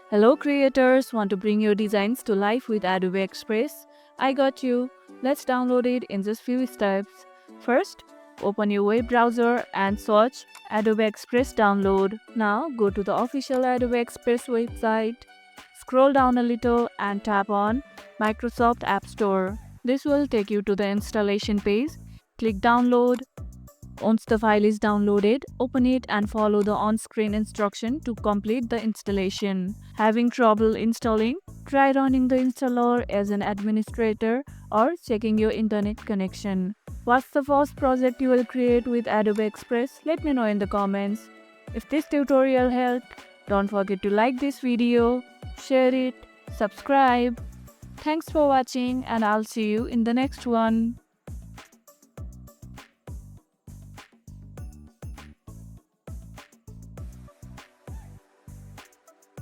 Hello creators, want to bring your designs to life with Adobe Express? I got you. Let's download it in just few steps. First, open your web browser and search Adobe Express download. Now go to the official Adobe Express website. Scroll down a little and tap on Microsoft App Store. This will take you to the installation page. Click download. Once the file is downloaded, open it and follow the on-screen instruction to complete the installation. Having trouble installing? Try running the installer as an administrator or checking your internet connection. What's the first project you will create with Adobe Express? Let me know in the comments. If this tutorial helped, don't forget to like this video, share it, subscribe. Thanks for watching and I'll see you in the next one.